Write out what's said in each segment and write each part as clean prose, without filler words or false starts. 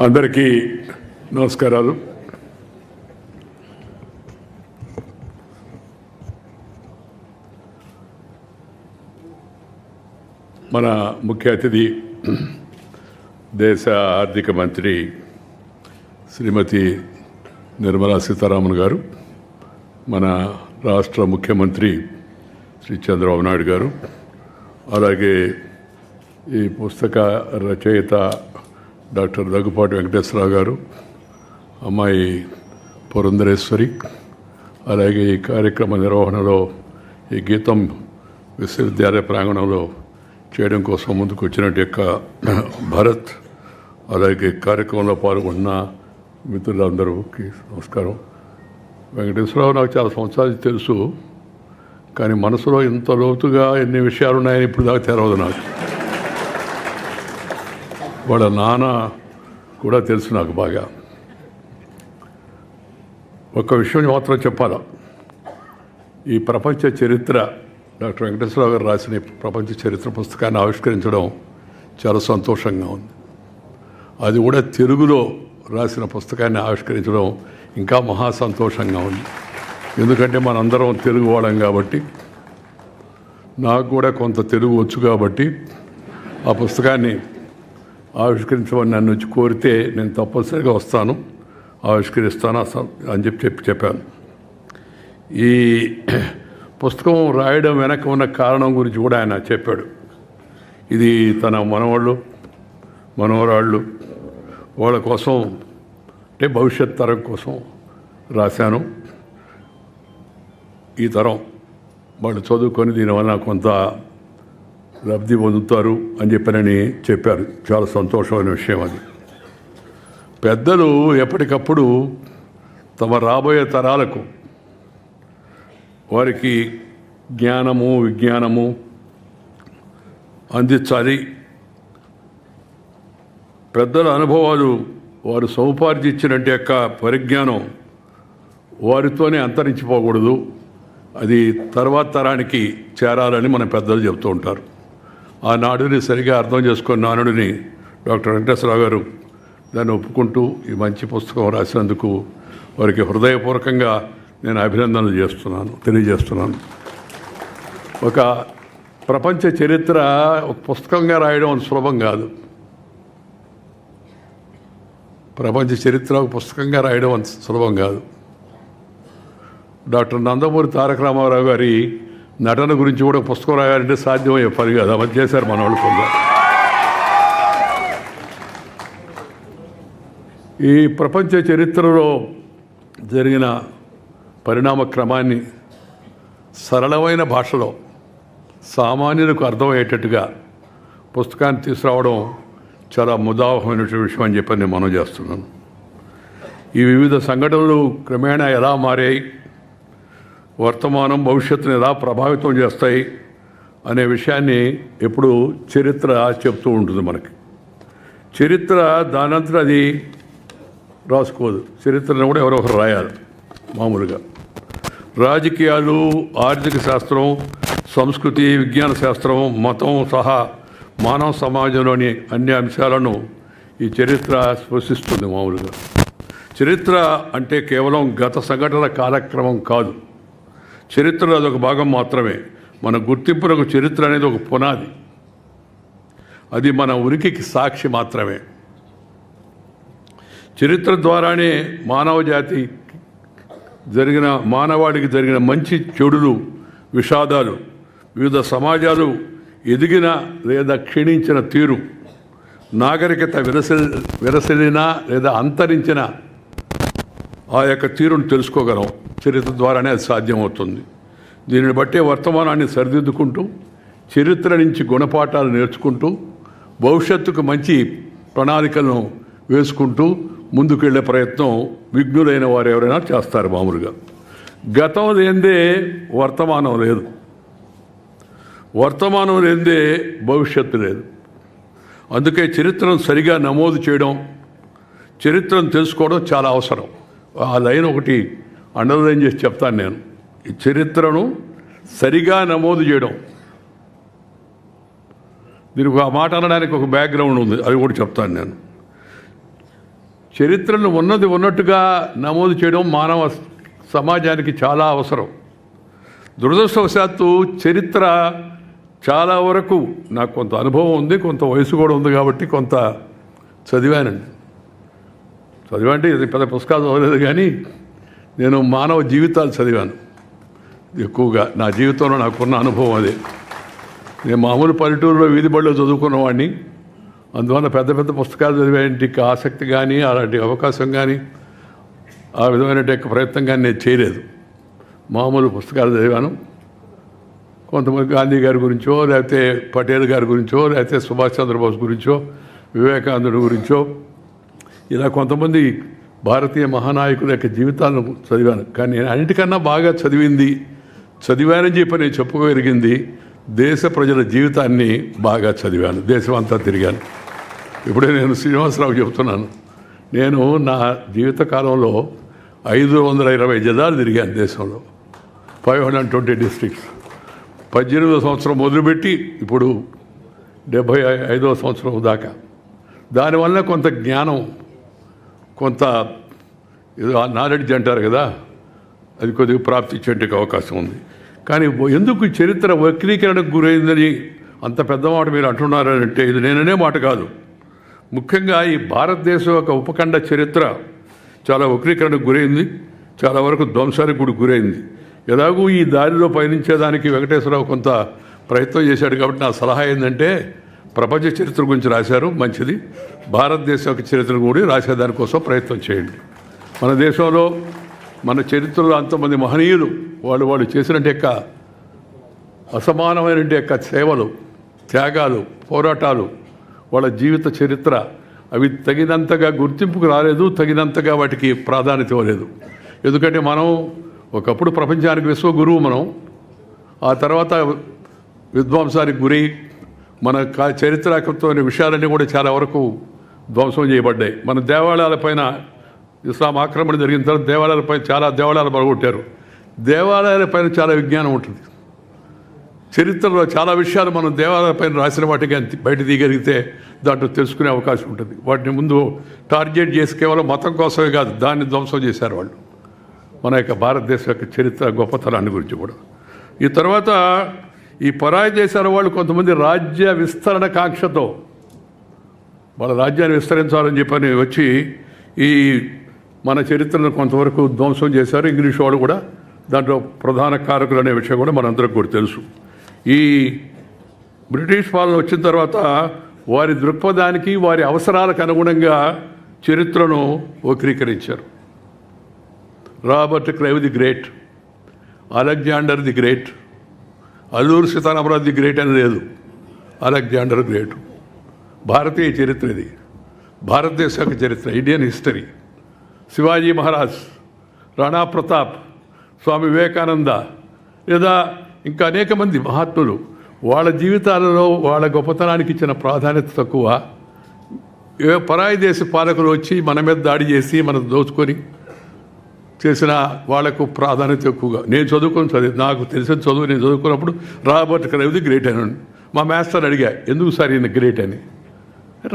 అందరికీ నమస్కారాలు. మన ముఖ్య అతిథి దేశ ఆర్థిక మంత్రి శ్రీమతి నిర్మలా సీతారామన్ గారు, మన రాష్ట్ర ముఖ్యమంత్రి శ్రీ చంద్రబాబు నాయుడు గారు, అలాగే ఈ పుస్తక రచయిత డాక్టర్ దగ్గుపాటి వెంకటేశ్వరరావు గారు, అమ్మాయి పురంధరేశ్వరి, అలాగే ఈ కార్యక్రమ నిర్వహణలో ఈ గీతం విశ్వవిద్యాలయ ప్రాంగణంలో చేయడం కోసం ముందుకు వచ్చినట్టు యొక్క భరత్, అలాగే కార్యక్రమంలో పాల్గొన్న మిత్రులందరికీ నమస్కారం. వెంకటేశ్వరరావు నాకు చాలా సంవత్సరాలు తెలుసు, కానీ మనసులో ఇంత లోతుగా ఎన్ని విషయాలు ఉన్నాయని ఇప్పుడు దాకా తెరవదు నాకు. వాళ్ళ నాన్న కూడా తెలుసు నాకు బాగా. ఒక విషయం మాత్రం చెప్పాలా, ఈ ప్రపంచ చరిత్ర డాక్టర్ వెంకటేశ్వరరావు గారు రాసిన ప్రపంచ చరిత్ర పుస్తకాన్ని ఆవిష్కరించడం చాలా సంతోషంగా ఉంది. అది కూడా తెలుగులో రాసిన పుస్తకాన్ని ఆవిష్కరించడం ఇంకా మహా సంతోషంగా ఉంది. ఎందుకంటే మనందరం తెలుగు వాళ్ళం కాబట్టి, నాకు కూడా కొంత తెలుగు వచ్చు కాబట్టి ఆ పుస్తకాన్ని ఆవిష్కరించమని నన్ను వచ్చి కోరితే నేను తప్పనిసరిగా వస్తాను, ఆవిష్కరిస్తాను అని చెప్పాను. ఈ పుస్తకం రాయడం వెనక ఉన్న కారణం గురించి కూడా ఆయన చెప్పాడు. ఇది తన మనవాళ్ళు మనవరాళ్ళు వాళ్ళ కోసం, అంటే భవిష్యత్ తరం కోసం రాశాను. ఈ తరం వాళ్ళు చదువుకొని దీనివల్ల కొంత లబ్ధి పొందుతారు అని చెప్పారు. చాలా సంతోషమైన విషయం అది. పెద్దలు ఎప్పటికప్పుడు తమ రాబోయే తరాలకు వారికి జ్ఞానము విజ్ఞానము అందించాలి. పెద్దల అనుభవాలు, వారు సముపార్జించినట్టు యొక్క పరిజ్ఞానం వారితోనే అంతరించిపోకూడదు, అది తర్వాత తరానికి చేరాలని మన పెద్దలు చెబుతూ ఉంటారు. ఆ నాడుని సరిగా అర్థం చేసుకున్న నానుడిని డాక్టర్ వెంకటేశ్వరరావు గారు దాన్ని ఒప్పుకుంటూ ఈ మంచి పుస్తకం రాసినందుకు వారికి హృదయపూర్వకంగా నేను అభినందనలు తెలియజేస్తున్నాను. ఒక ప్రపంచ చరిత్ర ఒక పుస్తకంగా రాయడం అంత సులభం కాదు. ప్రపంచ చరిత్ర ఒక పుస్తకంగా రాయడం అంత సులభం కాదు. డాక్టర్ నందమూరి తారక రామారావు గారి నటన గురించి కూడా పుస్తకం రాయాలంటే సాధ్యమయ్యే పని కాదు. అమలు చేశారు మన వాళ్ళు కొంత. ఈ ప్రపంచ చరిత్రలో జరిగిన పరిణామ క్రమాన్ని సరళమైన భాషలో సామాన్యులకు అర్థమయ్యేటట్టుగా పుస్తకాన్ని తీసుకురావడం చాలా ముదావహమైనటువంటి విషయం అని చెప్పి నేను మనం చేస్తున్నాను. ఈ వివిధ సంఘటనలు క్రమేణా ఎలా మారాయి, వర్తమానం భవిష్యత్తును ఎలా ప్రభావితం చేస్తాయి అనే విషయాన్ని ఎప్పుడు చరిత్ర చెప్తూ ఉంటుంది మనకి. చరిత్ర దానంతట అది రాసుకోదు. చరిత్రను కూడా ఎవరో ఒకరు రాయాలి. మామూలుగా రాజకీయాలు, ఆర్థిక శాస్త్రం, సంస్కృతి, విజ్ఞాన శాస్త్రం, మతం సహా మానవ సమాజంలోని అన్ని అంశాలను ఈ చరిత్ర స్పృశిస్తుంది. మామూలుగా చరిత్ర అంటే కేవలం గత సంఘటనల కాలక్రమం కాదు. చరిత్రలో అదొక భాగం మాత్రమే. మన గుర్తింపులకు చరిత్ర అనేది ఒక పునాది. అది మన ఉనికికి సాక్షి మాత్రమే. చరిత్ర ద్వారానే మానవాడికి జరిగిన మంచి చెడులు, విషాదాలు, వివిధ సమాజాలు ఎదిగిన లేదా క్షీణించిన తీరు, నాగరికత విరసిల్లిన లేదా అంతరించిన ఆ యొక్క తీరును తెలుసుకోగలం. చరిత్ర ద్వారానే అది సాధ్యమవుతుంది. దీనిని బట్టే వర్తమానాన్ని సరిదిద్దుకుంటూ, చరిత్ర నుంచి గుణపాఠాలు నేర్చుకుంటూ, భవిష్యత్తుకు మంచి ప్రణాళికలను వేసుకుంటూ ముందుకెళ్లే ప్రయత్నం విఘ్నులైన వారు ఎవరైనా చేస్తారు. మామూలుగా గతం లేదే వర్తమానం లేదు, వర్తమానం లేదే భవిష్యత్తు లేదు. అందుకే చరిత్రను సరిగా నమోదు చేయడం, చరిత్రను తెలుసుకోవడం చాలా అవసరం. ఆ లైన్ ఒకటి అండర్లైన్ చేసి చెప్తాను నేను. ఈ చరిత్రను సరిగా నమోదు చేయడం. దీనికి ఆ మాట అనడానికి ఒక బ్యాక్గ్రౌండ్ ఉంది, అది కూడా చెప్తాను నేను. చరిత్రను ఉన్నది ఉన్నట్టుగా నమోదు చేయడం మానవ సమాజానికి చాలా అవసరం. దురదృష్టవశాత్తు చరిత్ర చాలా వరకు నాకు కొంత అనుభవం ఉంది, కొంత వయసు కూడా ఉంది కాబట్టి కొంత చదివానండి. చదివంటే ఇది పెద్ద పుస్తకాలు చదవలేదు, కానీ నేను మానవ జీవితాలు చదివాను ఎక్కువగా. నా జీవితంలో నాకున్న అనుభవం అదే. నేను మామూలు పల్లెటూరులో వీధి బడిలో చదువుకున్నవాడిని. అందువల్ల పెద్ద పెద్ద పుస్తకాలు చదివేంటికి ఆసక్తి కానీ అలాంటి అవకాశం కానీ ఆ విధమైన ప్రయత్నం కానీ నేను చేయలేదు. మామూలు పుస్తకాలు చదివాను. కొంతమంది గాంధీ గారి గురించో, లేకపోతే పటేల్ గారి గురించో, లేకపోతే సుభాష్ చంద్రబోస్ గురించో, వివేకానందుడి గురించో, ఇలా కొంతమంది భారతీయ మహానాయకుల యొక్క జీవితాలను చదివాను. కానీ నేను అన్నిటికన్నా బాగా చదివానని చెప్పి నేను చెప్పుకోగలిగింది దేశ ప్రజల జీవితాన్ని బాగా చదివాను. దేశం అంతా తిరిగాను. ఇప్పుడే నేను శ్రీనివాసరావు చెబుతున్నాను, నేను నా జీవితకాలంలో 520 జిల్లాలు తిరిగాను దేశంలో, 520 డిస్ట్రిక్ట్స్. 18వ సంవత్సరం మొదలుపెట్టి ఇప్పుడు 75వ సంవత్సరం దాకా. దానివల్ల కొంత జ్ఞానం, కొంత ఏదో నాలెడ్జ్ అంటారు కదా, అది కొద్దిగా ప్రాప్తించేందుకు అవకాశం ఉంది. కానీ ఎందుకు చరిత్ర వక్రీకరణకు గురైందని అంత పెద్ద మాట మీరు అంటున్నారంటే ఇది నేననే మాట కాదు. ముఖ్యంగా ఈ భారతదేశం యొక్క ఉపఖండ చరిత్ర చాలా వక్రీకరణకు గురైంది, చాలా వరకు ధ్వంసానికి కూడా గురైంది. ఎలాగూ ఈ దారిలో పయనించేదానికి వెంకటేశ్వరరావు కొంత ప్రయత్నం చేశాడు కాబట్టి నా సలహా ఏంటంటే ప్రపంచ చరిత్ర గురించి రాశారు, మంచిది. భారతదేశం యొక్క చరిత్ర కూడా రాసేదానికోసం ప్రయత్నం చేయండి. మన దేశంలో మన చరిత్రలో అంతమంది మహనీయులు వాళ్ళు చేసినట్టు యొక్క అసమానమైన యొక్క సేవలు, త్యాగాలు, పోరాటాలు, వాళ్ళ జీవిత చరిత్ర అవి తగినంతగా గుర్తింపుకు రాలేదు, తగినంతగా వాటికి ప్రాధాన్యత ఇవ్వలేదు. ఎందుకంటే మనం ఒకప్పుడు ప్రపంచానికి విశ్వగురువు మనం, ఆ తర్వాత విధ్వంసానికి గురి, మన చరిత్రాత్మకమైన విషయాలన్నీ కూడా చాలా వరకు ధ్వంసం చేయబడ్డాయి. మన దేవాలయాలపైన ఇస్లాం ఆక్రమణ జరిగిన తర్వాత దేవాలయాలపై చాలా దేవాలయాలు పడగొట్టారు. దేవాలయాలపైన చాలా విజ్ఞానం ఉంటుంది. చరిత్రలో చాలా విషయాలు మనం దేవాలయాలపైన రాసిన వాటికి బయట తీయగలిగితే దాంట్లో తెలుసుకునే అవకాశం ఉంటుంది. వాటిని ముందు టార్గెట్ చేసి కేవలం మతం కోసమే కాదు, దాన్ని ధ్వంసం చేశారు వాళ్ళు. మన యొక్క భారతదేశం యొక్క చరిత్ర గొప్పతనాన్ని గురించి కూడా. ఈ తర్వాత ఈ పరాయి దేశాల వాళ్ళు కొంతమంది రాజ్య విస్తరణ కాంక్షతో వాళ్ళ రాజ్యాన్ని విస్తరించాలని చెప్పని వచ్చి ఈ మన చరిత్రను కొంతవరకు ధ్వంసం చేశారు. ఇంగ్లీష్ వాళ్ళు కూడా దాంట్లో ప్రధాన కారకులు అనే విషయం కూడా మనందరికి కూడా తెలుసు. ఈ బ్రిటిష్ పాలన వచ్చిన తర్వాత వారి దృక్పథానికి, వారి అవసరాలకు అనుగుణంగా చరిత్రను వక్రీకరించారు. Robert Clive the great, Alexander the great, Alluri Sitaramaraju the great అని లేదు, అలెగ్జాండర్ గ్రేట్. భారతీయ చరిత్ర ఇది, భారతదేశ యొక్క చరిత్ర, ఇండియన్ హిస్టరీ. శివాజీ మహారాజ్, రాణా ప్రతాప్, స్వామి వివేకానంద, లేదా ఇంకా అనేక మంది మహాత్ములు వాళ్ళ జీవితాలలో వాళ్ళ గొప్పతనానికి ఇచ్చిన ప్రాధాన్యత తక్కువ. పరాయి దేశ పాలకులు వచ్చి మన మీద దాడి చేసి మనం దోచుకొని చేసిన వాళ్లకు ప్రాధాన్యత ఎక్కువగా. నేను నాకు తెలిసిన చదువు నేను చదువుకున్నప్పుడు రాబర్ట్ క్లైవ్ ది గ్రేట్ అని. మా మాస్టర్ అడిగా, ఎందుకు సార్ ఈయన గ్రేట్ అని.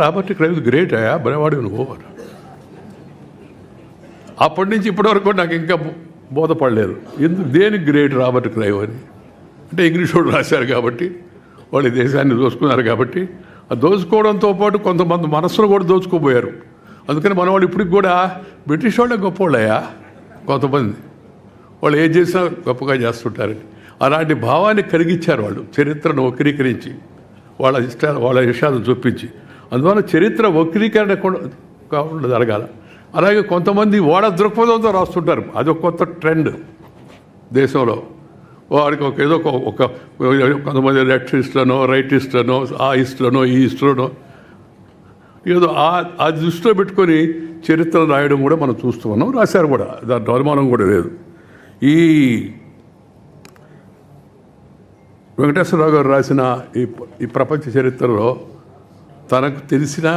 రాబర్ట్ క్లైవ్ ది గ్రేట్ అయ్యా, బలవాడు నువ్వు. అప్పటి నుంచి ఇప్పటివరకు నాకు ఇంకా బోధపడలేదు దేనికి గ్రేట్ రాబర్ట్ క్లైవ్ అని. అంటే ఇంగ్లీష్ వాళ్ళు రాశారు కాబట్టి, వాళ్ళు దేశాన్ని దోచుకున్నారు కాబట్టి, ఆ దోచుకోవడంతో పాటు కొంతమంది మనస్సును కూడా దోచుకోబోయారు. అందుకని మన వాళ్ళు ఇప్పటికి కూడా బ్రిటిష్ వాళ్ళే గొప్పవాళ్ళయ్యా, కొంతమంది వాళ్ళు ఏం చేసినా గొప్పగా చేస్తుంటారని అలాంటి భావాన్ని కలిగించారు వాళ్ళు, చరిత్రను వక్రీకరించి వాళ్ళ ఇష్టాలు వాళ్ళ విషయాలను చూపించి. అందువల్ల చరిత్ర వక్రీకరణ కాకుండా జరగాల. అలాగే కొంతమంది వాళ్ళ దృక్పథంతో రాస్తుంటారు, అదొక కొత్త ట్రెండ్ దేశంలో. వారికి ఏదో ఒక కొంతమంది లెఫ్టిస్ట్లనో, రైటిస్ట్లనో, ఆ ఇస్ట్లనో, ఈ ఇస్ట్లనో ఏదో ఆ దృష్టిలో పెట్టుకొని చరిత్ర రాయడం కూడా మనం చూస్తూ ఉన్నాం, రాశారు కూడా, దాంట్లో అనుమానం కూడా లేదు. ఈ వెంకటేశ్వరరావు గారు రాసిన ఈ ప్రపంచ చరిత్రలో తనకు తెలిసిన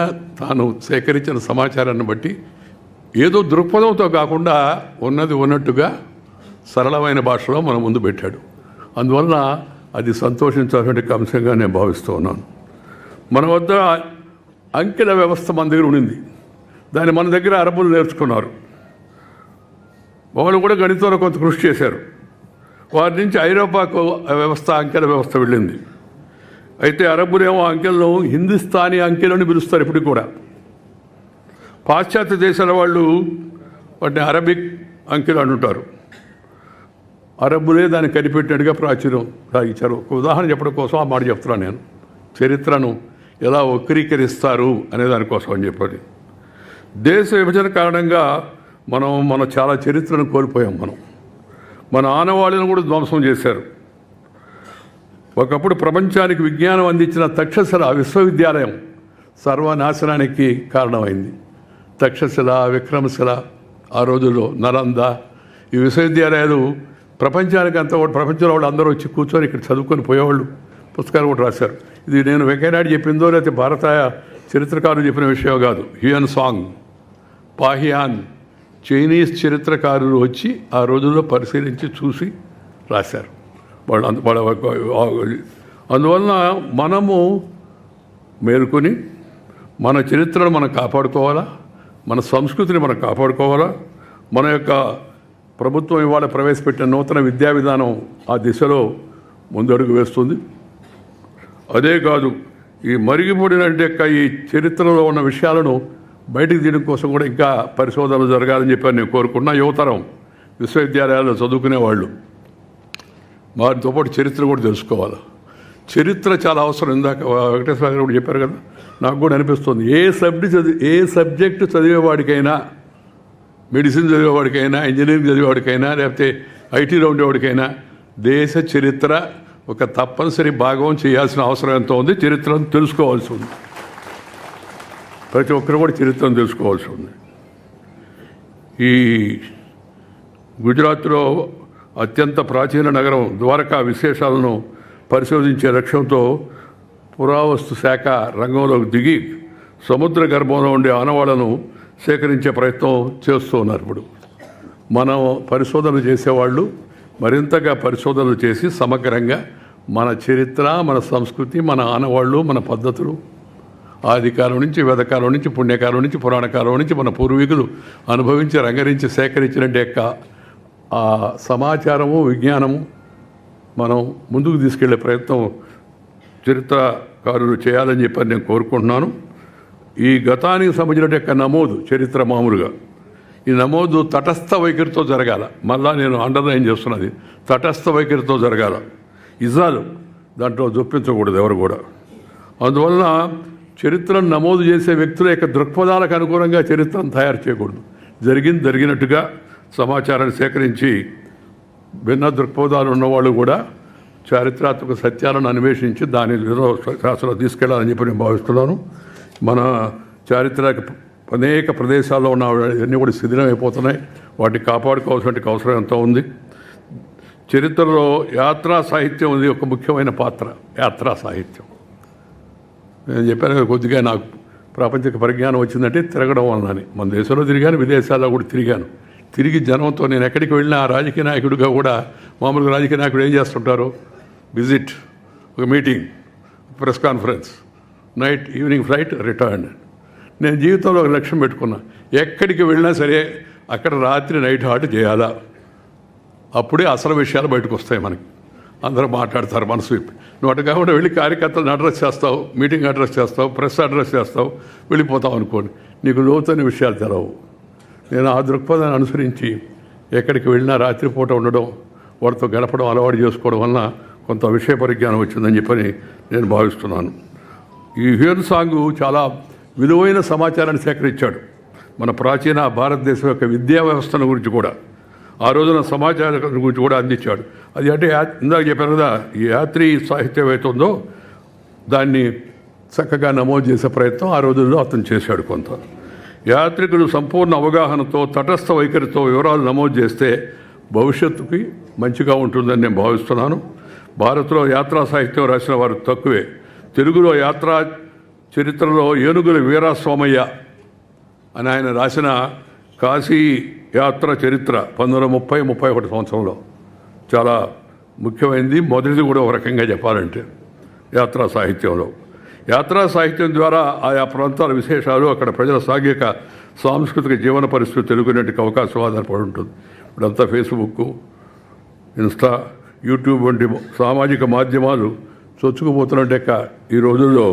తాను సేకరించిన సమాచారాన్ని బట్టి ఏదో దృక్పథంతో కాకుండా ఉన్నది ఉన్నట్టుగా సరళమైన భాషలో మన ముందు పెట్టాడు. అందువలన అది సంతోషించాల్సిన అంశంగా నేను భావిస్తూ ఉన్నాను. మన వద్ద అంకెల వ్యవస్థ మన దగ్గర ఉండింది. దాన్ని మన దగ్గర అరబ్బులు నేర్చుకున్నారు. వాళ్ళు కూడా గణితంలో కొంత కృషి చేశారు. వారి నుంచి ఐరోపాకు వ్యవస్థ అంకెల వ్యవస్థ వెళ్ళింది. అయితే అరబ్బులేమో అంకెలను హిందుస్థానీ అంకెలని పిలుస్తారు ఇప్పటికి కూడా. పాశ్చాత్య దేశాల వాళ్ళు వాటిని అరబిక్ అంకెలు అంటుంటారు. అరబ్బులే దాన్ని కనిపెట్టినట్టుగా ప్రాచుర్యం సాగించారు. ఒక ఉదాహరణ చెప్పడం కోసం ఆ మాట చెప్తున్నాను. నేను చరిత్రను ఎలా వక్రీకరిస్తారు అనే దానికోసం అని చెప్పాలి. దేశ విభజన కారణంగా మన చాలా చరిత్రను కోల్పోయాం. మన ఆనవాళ్ళను కూడా ధ్వంసం చేశారు. ఒకప్పుడు ప్రపంచానికి విజ్ఞానం అందించిన తక్షశిల విశ్వవిద్యాలయం సర్వనాశనానికి కారణమైంది. తక్షశిల, విక్రమశిల, ఆ రోజుల్లో నలంద, ఈ విశ్వవిద్యాలయాలు ప్రపంచానికి అంతా ప్రపంచంలో వాళ్ళు అందరూ వచ్చి కూర్చొని ఇక్కడ చదువుకొని పోయేవాళ్ళు. పుస్తకాలు కూడా రాశారు. ఇది నేను వెంకయ్యనాయుడు చెప్పిందో లేకపోతే భారత చరిత్రకారులు చెప్పిన విషయం కాదు. హ్యూయన్ సాంగ్, పాహియాన్, చైనీస్ చరిత్రకారులు వచ్చి ఆ రోజుల్లో పరిశీలించి చూసి రాశారు అందువలన మనము మేలుకొని మన చరిత్రను మనం కాపాడుకోవాలా, మన సంస్కృతిని మనం కాపాడుకోవాలా. మన యొక్క ప్రభుత్వం ఇవాళ ప్రవేశపెట్టిన నూతన విద్యా విధానం ఆ దిశలో ముందడుగు వేస్తుంది. అదే కాదు, ఈ మరిగిపోడినంటే ఈ చరిత్రలో ఉన్న విషయాలను బయటికి తీయడం కోసం కూడా ఇంకా పరిశోధనలు జరగాలని చెప్పి నేను కోరుకున్నా. యువతరం విశ్వవిద్యాలయాల్లో చదువుకునే వాళ్ళు వారితో పాటు చరిత్ర కూడా తెలుసుకోవాలి. చరిత్ర చాలా అవసరం. ఇందాక వెంకటేశ్వర గారు కూడా చెప్పారు కదా, నాకు కూడా అనిపిస్తుంది. ఏ సబ్జెక్టు చదివేవాడికైనా, మెడిసిన్ చదివేవాడికైనా, ఇంజనీరింగ్ చదివేవాడికైనా, లేకపోతే ఐటీలో ఉండేవాడికైనా దేశ చరిత్ర ఒక తప్పనిసరి భాగం చేయాల్సిన అవసరం ఎంతో ఉంది. చరిత్రను తెలుసుకోవాల్సి ఉంది. ప్రతి ఒక్కరు కూడా చరిత్రను తెలుసుకోవాల్సి ఉంది. ఈ గుజరాత్లో అత్యంత ప్రాచీన నగరం ద్వారకా విశేషాలను పరిశోధించే లక్ష్యంతో పురావస్తు శాఖ రంగంలోకి దిగి సముద్ర గర్భంలో ఉండే ఆనవాళ్లను సేకరించే ప్రయత్నం చేస్తూ ఉన్నారు. ఇప్పుడు మనం పరిశోధనలు చేసేవాళ్ళు మరింతగా పరిశోధనలు చేసి సమగ్రంగా మన చరిత్ర, మన సంస్కృతి, మన ఆనవాళ్ళు, మన పద్ధతులు, ఆదికాలం నుంచి, వేదకాలం నుంచి, పుణ్యకాలం నుంచి, పురాణకాలం నుంచి మన పూర్వీకులు అనుభవించి, రంగరించి, సేకరించినట్టు యొక్క ఆ సమాచారము, విజ్ఞానము మనం ముందుకు తీసుకెళ్లే ప్రయత్నం చరిత్రకారులు చేయాలని చెప్పి నేను కోరుకుంటున్నాను. ఈ గతానికి సంబంధించిన యొక్క నమోదు చరిత్ర మామూలుగా ఈ నమోదు తటస్థ వైఖరితో జరగాల. మళ్ళా నేను అండర్లైన్ చేస్తున్నది, తటస్థ వైఖరితో జరగాల. ఇజాలు దాంట్లో జొప్పించకూడదు ఎవరు కూడా. అందువలన చరిత్రను నమోదు చేసే వ్యక్తుల యొక్క దృక్పథాలకు అనుగుణంగా చరిత్రను తయారు చేయకూడదు. జరిగినట్టుగా సమాచారాన్ని సేకరించి భిన్న దృక్పథాలు ఉన్నవాళ్ళు కూడా చారిత్రాత్మక సత్యాలను అన్వేషించి దాని శాస్త్రంలో తీసుకెళ్లాలని చెప్పి నేను భావిస్తున్నాను. మన చారిత్రక అనేక ప్రదేశాల్లో ఉన్న అన్నీ కూడా శిథిలమైపోతున్నాయి. వాటిని కాపాడుకోవాల్సిన అవసరం ఎంతో ఉంది. చరిత్రలో యాత్రా సాహిత్యం ఉంది ఒక ముఖ్యమైన పాత్ర. యాత్రా సాహిత్యం నేను చెప్పాను కొద్దిగా నాకు ప్రాపంచిక పరిజ్ఞానం వచ్చిందంటే తిరగడం వలనని. మన దేశంలో తిరిగాను, విదేశాల్లో కూడా తిరిగి జనంతో నేను ఎక్కడికి వెళ్ళినా రాజకీయ నాయకుడిగా కూడా మామూలుగా రాజకీయ నాయకుడు ఏం చేస్తుంటారు, విజిట్, ఒక meeting, press conference, night evening flight, return. నేను జీవితంలో ఒక లక్ష్యం పెట్టుకున్నా, ఎక్కడికి వెళ్ళినా సరే అక్కడ రాత్రి నైట్ హాల్ట్ చేయాలా. అప్పుడే అసలు విషయాలు బయటకు వస్తాయి. మనకి అందరూ మాట్లాడతారు మనసు విప్పి. నువ్వు అటు కాకుండా వెళ్ళి కార్యకర్తలను అడ్రస్ చేస్తావు, మీటింగ్ అడ్రస్ చేస్తావు, ప్రెస్ అడ్రస్ చేస్తావు, వెళ్ళిపోతావు అనుకోండి, నీకు లోతైన విషయాలు తెలవు. నేను ఆ దృక్పథాన్ని అనుసరించి ఎక్కడికి వెళ్ళినా రాత్రిపూట ఉండడం, వారితో గడపడం అలవాటు చేసుకోవడం వలన కొంత విషయ పరిజ్ఞానం వచ్చిందని చెప్పని నేను భావిస్తున్నాను. ఈ హ్యూయన్ సాంగ్ చాలా విలువైన సమాచారాన్ని సేకరించాడు. మన ప్రాచీన భారతదేశం యొక్క విద్యా వ్యవస్థను గురించి కూడా, ఆ రోజున సమాచారం గురించి కూడా అందించాడు. అది అంటే ఇందాక చెప్పాను కదా, ఈ యాత్రీ సాహిత్యం ఏతుందో దాన్ని చక్కగా నమోదు చేసే ప్రయత్నం ఆ రోజుల్లో అతను చేశాడు. కొంత యాత్రికులు సంపూర్ణ అవగాహనతో, తటస్థ వైఖరితో వివరాలు నమోదు చేస్తే భవిష్యత్తుకి మంచిగా ఉంటుందని నేను భావిస్తున్నాను. భారత్లో యాత్రా సాహిత్యం రాసిన వారు తక్కువే. తెలుగులో యాత్రా చరిత్రలో ఏనుగుల వీరాస్వామయ్య అని ఆయన రాసిన కాశీ యాత్ర చరిత్ర 1930-31 సంవత్సరంలో చాలా ముఖ్యమైనది. మొదటిది కూడా ఒక రకంగా చెప్పాలంటే యాత్రా సాహిత్యంలో. యాత్రా సాహిత్యం ద్వారా ఆయా ప్రాంతాల విశేషాలు, అక్కడ ప్రజల సాంఘిక సాంస్కృతిక జీవన పరిస్థితులు తెలుగునేటికి అవకాశం ఆధారపడి ఉంటుంది. ఇప్పుడంతా ఫేస్బుక్, ఇన్స్టా, యూట్యూబ్ వంటి సామాజిక మాధ్యమాలు చొచ్చుకుపోతున్నట్టే ఈ రోజుల్లో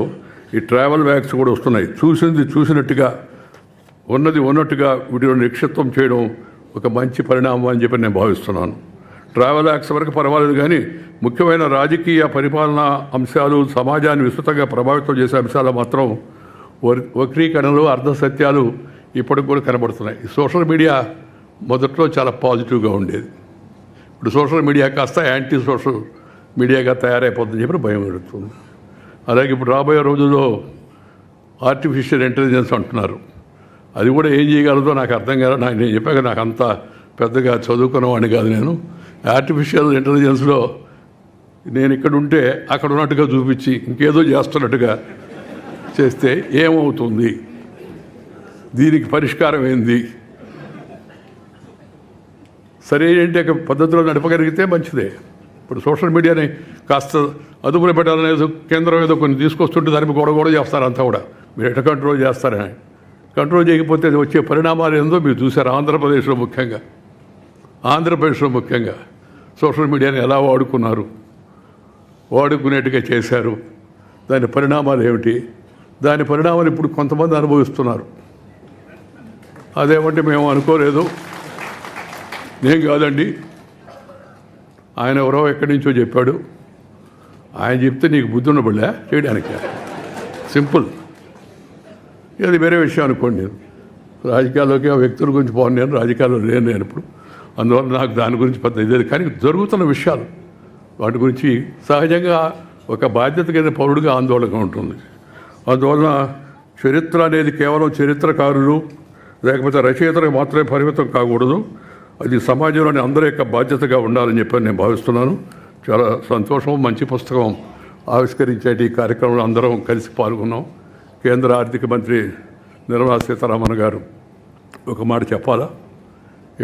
ఈ ట్రావెల్ బ్యాగ్స్ కూడా వస్తున్నాయి. చూసింది చూసినట్టుగా, ఉన్నది ఉన్నట్టుగా వీటిలో నిక్షిప్తం చేయడం ఒక మంచి పరిణామం అని చెప్పి నేను భావిస్తున్నాను. ట్రావెల్ యాక్ట్స్ వరకు పర్వాలేదు, కానీ ముఖ్యమైన రాజకీయ పరిపాలనా అంశాలు, సమాజాన్ని విస్తృతంగా ప్రభావితం చేసే అంశాలు మాత్రం వక్రీకరణలు, అర్ధసత్యాలు ఇప్పటికి కూడా కనబడుతున్నాయి. ఈ సోషల్ మీడియా మొదట్లో చాలా పాజిటివ్గా ఉండేది. ఇప్పుడు సోషల్ మీడియా కాస్త యాంటీ సోషల్ మీడియాగా తయారైపోతుందని చెప్పి భయం కలుగుతుంది. అలాగే ఇప్పుడు రాబోయే రోజుల్లో ఆర్టిఫిషియల్ ఇంటెలిజెన్స్ అంటున్నారు. అది కూడా ఏం చేయగలదో నాకు అర్థం కాదు. నేను చెప్పాక నాకు అంత పెద్దగా చదువుకున్నవాడిని కాదు. నేను ఆర్టిఫిషియల్ ఇంటెలిజెన్స్లో నేను ఇక్కడ ఉంటే అక్కడ ఉన్నట్టుగా చూపించి ఇంకేదో చేస్తున్నట్టుగా చేస్తే ఏమవుతుంది, దీనికి పరిష్కారం ఏంది, సరైన పద్ధతిలో నడపగలిగితే మంచిదే. ఇప్పుడు సోషల్ మీడియాని కాస్త అదుపులో పెట్టాలనేది కేంద్రం ఏదో కొన్ని తీసుకొస్తుంటే దానికి గొడవ చేస్తారు. అంతా కూడా మీరు ఎట్లా కంట్రోల్ చేస్తారని. కంట్రోల్ చేయకపోతే వచ్చే పరిణామాలు ఏందో మీరు చూశారు. ఆంధ్రప్రదేశ్లో ముఖ్యంగా సోషల్ మీడియాని ఎలా వాడుకునేట్టుగా చేశారు. దాని పరిణామాలు ఏమిటి, దాని పరిణామాలు ఇప్పుడు కొంతమంది అనుభవిస్తున్నారు. అదేమంటే మేము అనుకోలేదు, నేను కాదండి, ఆయన ఎవరో ఎక్కడి నుంచో చెప్పాడు, ఆయన చెప్తే నీకు బుద్ధి ఉండబడలే చేయడానికి. సింపుల్. అది వేరే విషయం అనుకోండి. నేను రాజకీయాల్లోకి ఆ వ్యక్తుల గురించి పోను, నేను రాజకీయాల్లో లేను నేను ఇప్పుడు. అందువల్ల నాకు దాని గురించి పెద్ద ఇదే. కానీ జరుగుతున్న విషయాలు వాటి గురించి సహజంగా ఒక బాధ్యత కింద పౌరుడిగా ఆందోళనగా ఉంటుంది. అందువలన చరిత్ర అనేది కేవలం చరిత్రకారులు లేకపోతే రచయితలకు మాత్రమే పరిమితం కాకూడదు. అది సమాజంలోని అందరి యొక్క బాధ్యతగా ఉండాలని చెప్పి నేను భావిస్తున్నాను. చాలా సంతోషం. మంచి పుస్తకం ఆవిష్కరించే ఈ కార్యక్రమంలో అందరం కలిసి పాల్గొన్నాం. కేంద్ర ఆర్థిక మంత్రి నిర్మలా సీతారామన్ గారు ఒక మాట చెప్పాలా,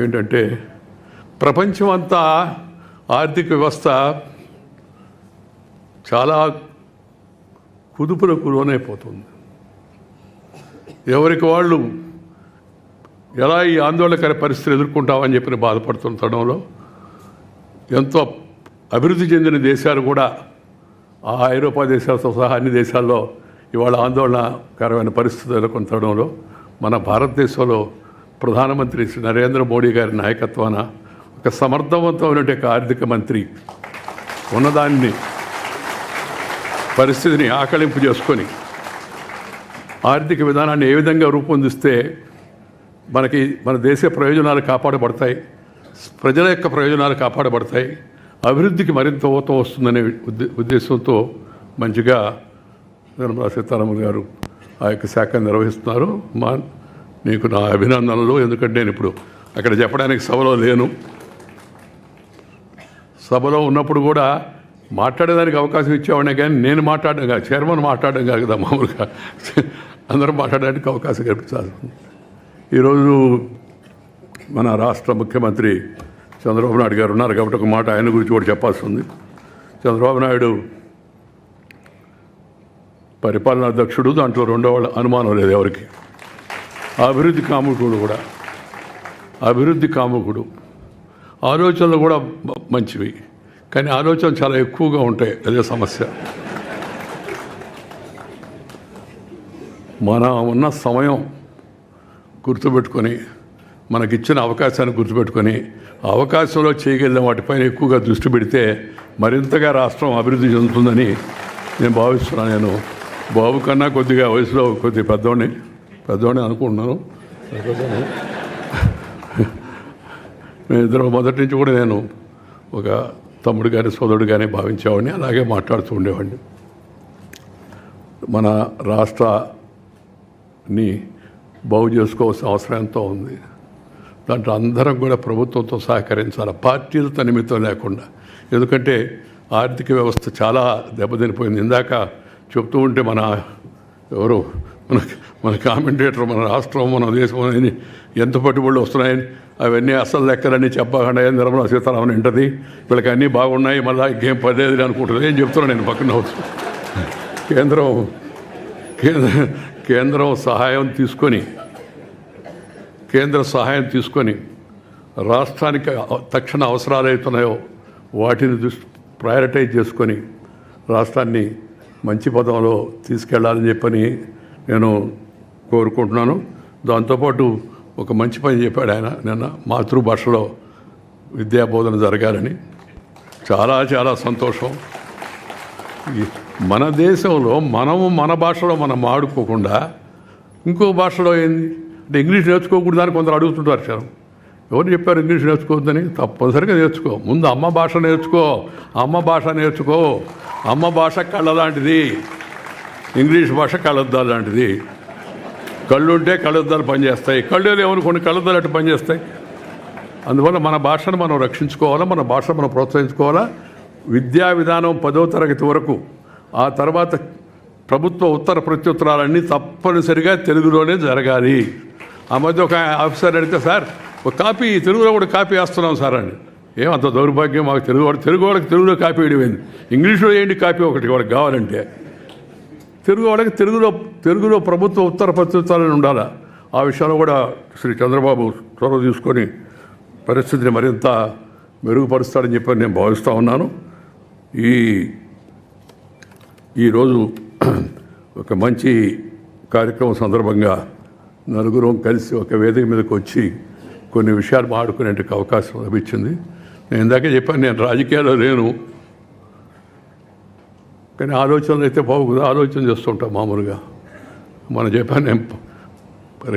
ఏంటంటే ప్రపంచమంతా ఆర్థిక వ్యవస్థ చాలా కుదుపులకు లోనైపోతుంది. ఎవరికి వాళ్ళు ఎలా ఈ ఆందోళనకర పరిస్థితులు ఎదుర్కొంటామని చెప్పి బాధపడుతున్న తరుణంలో ఎంతో అభివృద్ధి చెందిన దేశాలు కూడా ఆ ఐరోపా దేశాలతో సహా అన్ని దేశాల్లో ఇవాళ ఆందోళనకరమైన పరిస్థితులు ఎదుర్కొన్న తరుణంలో మన భారతదేశంలో ప్రధానమంత్రి శ్రీ నరేంద్ర మోడీ గారి నాయకత్వాన ఒక సమర్థవంతమైన ఆర్థిక మంత్రి ఉన్నదాన్ని పరిస్థితిని ఆకళింపు చేసుకొని ఆర్థిక విధానాన్ని ఏ విధంగా రూపొందిస్తే మన దేశ ప్రయోజనాలు కాపాడబడతాయి, ప్రజల యొక్క ప్రయోజనాలు కాపాడబడతాయి, అభివృద్ధికి మరింత ఊతం వస్తుందనే ఉద్దేశంతో మంచిగా నిర్మలా సీతారామన్ గారు ఆ యొక్క శాఖను నిర్వహిస్తున్నారు. నీకు నా అభినందనలు. ఎందుకంటే నేను ఇప్పుడు అక్కడ చెప్పడానికి సభలో లేను. సభలో ఉన్నప్పుడు కూడా మాట్లాడేదానికి అవకాశం ఇచ్చేవాడినే, కానీ నేను మాట్లాడడం కాదు, చైర్మన్ మాట్లాడడం కాదు కదా, మామూలుగా అందరూ మాట్లాడడానికి అవకాశం కల్పించాలి. ఈరోజు మన రాష్ట్ర ముఖ్యమంత్రి చంద్రబాబు నాయుడు గారు ఉన్నారు కాబట్టి ఒక మాట ఆయన గురించి కూడా చెప్పాల్సి ఉంది. చంద్రబాబు నాయుడు పరిపాలనా అధ్యక్షుడు, దాంట్లో రెండో వాళ్ళ అనుమానం లేదు ఎవరికి. అభివృద్ధి కాముకుడు, ఆలోచనలు కూడా మంచివి, కానీ ఆలోచనలు చాలా ఎక్కువగా ఉంటాయి. అదే సమస్య. మన ఉన్న సమయం గుర్తుపెట్టుకొని, మనకిచ్చిన అవకాశాన్ని గుర్తుపెట్టుకొని, అవకాశంలో చేయగలిగిన వాటిపైన ఎక్కువగా దృష్టి పెడితే మరింతగా రాష్ట్రం అభివృద్ధి చెందుతుందని నేను భావిస్తున్నాను. నేను బాబు కన్నా కొద్దిగా వయసులో కొద్దిగా పెద్దవాడిని అనుకుంటున్నాను. నేను ఇద్దరు మొదటి నుంచి కూడా నేను ఒక తమ్ముడు కానీ సోదరుడు కానీ భావించేవాడిని, అలాగే మాట్లాడుతూ ఉండేవాడిని. మన రాష్ట్రాన్ని బాగు చేసుకోవాల్సిన అవసరం ఎంతో ఉంది. దాంట్లో అందరం కూడా ప్రభుత్వంతో సహకరించాలి, పార్టీలతో నిమిత్తం లేకుండా. ఎందుకంటే ఆర్థిక వ్యవస్థ చాలా దెబ్బతినిపోయింది. ఇందాక చెప్తూ ఉంటే మన కామెంటేటర్ మన రాష్ట్రం మన దేశం ఎంత పట్టుబడులు వస్తున్నాయని అవన్నీ అసలు లెక్కలన్నీ చెప్పకుండా నిర్మలా సీతారామన్ వింటది, వీళ్ళకి అన్నీ బాగున్నాయి, మళ్ళీ ఇంకేం పదేది అనుకుంటుంది. ఏం చెప్తున్నాను నేను పక్కన కేంద్రం సహాయం తీసుకొని రాష్ట్రానికి తక్షణ అవసరాలు అవుతున్నాయో వాటిని ప్రయారిటైజ్ చేసుకొని రాష్ట్రాన్ని మంచి పదంలో తీసుకెళ్లాలని చెప్పని నేను కోరుకుంటున్నాను. దాంతోపాటు ఒక మంచి పని చెప్పాడు ఆయన నిన్న, మాతృభాషలో విద్యాబోధన జరగాలని. చాలా చాలా సంతోషం. మన దేశంలో మన భాషలో మనం ఆడుకోకుండా ఇంకో భాషలో ఏంది అంటే ఇంగ్లీష్ నేర్చుకోకూడదని కొందరు అడుగుతుంటారు. సార్ ఎవరు చెప్పారు ఇంగ్లీష్ నేర్చుకోవద్దని? తప్పనిసరిగా నేర్చుకో. ముందు అమ్మ భాష నేర్చుకో. అమ్మ భాష కళ్ళలాంటిది, ఇంగ్లీష్ భాష కళ్ళద్దాలు లాంటిది. కళ్ళుంటే కళ్ళద్దాలు పనిచేస్తాయి, కళ్ళు లేవని కొన్ని కళ్ళద్దాలు అటు పనిచేస్తాయి. అందువల్ల మన భాషను మనం రక్షించుకోవాలా, మన భాషను మనం ప్రోత్సహించుకోవాలా. విద్యా విధానం 10వ తరగతి వరకు, ఆ తర్వాత ప్రభుత్వ ఉత్తర ప్రత్యుత్తరాలన్నీ తప్పనిసరిగా తెలుగులోనే జరగాలి. ఆ మధ్య ఒక ఆఫీసర్ అడిగితే, సార్ ఒక కాపీ తెలుగులో కూడా కాపీ వేస్తున్నాం సార్ అని. ఏమంత దౌర్భాగ్యం మాకు తెలుగు వాళ్ళకి తెలుగులో కాపీ వేయడం, ఇంగ్లీష్లో ఏంటి కాపీ ఒకటి వాళ్ళకి కావాలంటే. తెలుగు వాళ్ళకి తెలుగులో ప్రభుత్వ ఉత్తర ప్రత్యుత్తరాలను ఉండాలి. ఆ విషయంలో కూడా శ్రీ చంద్రబాబు చొరవ తీసుకొని పరిస్థితిని మరింత మెరుగుపరుస్తాడని చెప్పి నేను భావిస్తూ ఉన్నాను. ఈరోజు ఒక మంచి కార్యక్రమం సందర్భంగా నలుగురం కలిసి ఒక వేదిక మీదకి వచ్చి కొన్ని విషయాలు మాట్లాడుకునే అవకాశం లభించింది. నేను ఇందాకే చెప్పాను, నేను రాజకీయాల్లో లేను, కానీ ఆలోచనలు అయితే బాగుంది, ఆలోచన చేస్తుంటాం మామూలుగా. మనం చెప్పాను, నేను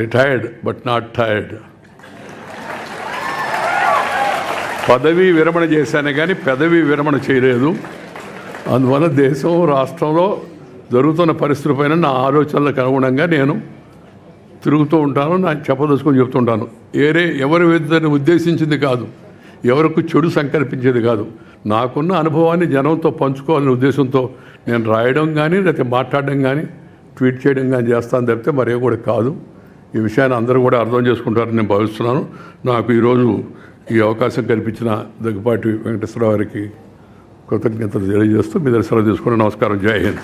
రిటైర్డ్ బట్ నాట్ టైర్డ్. పదవీ విరమణ చేశానే కానీ పెదవి విరమణ చేయలేదు. అందువల్ల దేశం రాష్ట్రంలో జరుగుతున్న పరిస్థితులపైన నా ఆలోచనలకు అనుగుణంగా నేను తిరుగుతూ ఉంటాను, నాకు చెప్పదలుచుకొని చెప్తుంటాను. ఎవరి విద్యను ఉద్దేశించింది కాదు, ఎవరికి చెడు సంకల్పించేది కాదు. నాకున్న అనుభవాన్ని జనంతో పంచుకోవాలనే ఉద్దేశంతో నేను రాయడం కానీ లేకపోతే మాట్లాడడం కానీ ట్వీట్ చేయడం కానీ చేస్తాను తప్పితే మరే కూడా కాదు. ఈ విషయాన్ని అందరూ కూడా అర్థం చేసుకుంటారని నేను భావిస్తున్నాను. నాకు ఈరోజు ఈ అవకాశం కల్పించిన దగ్గుపాటి వెంకటేశ్వరరావు గారికి కృతజ్ఞతలు తెలియజేస్తూ మీ దగ్గర సెలవు తీసుకుని నమస్కారం. జై హింద్.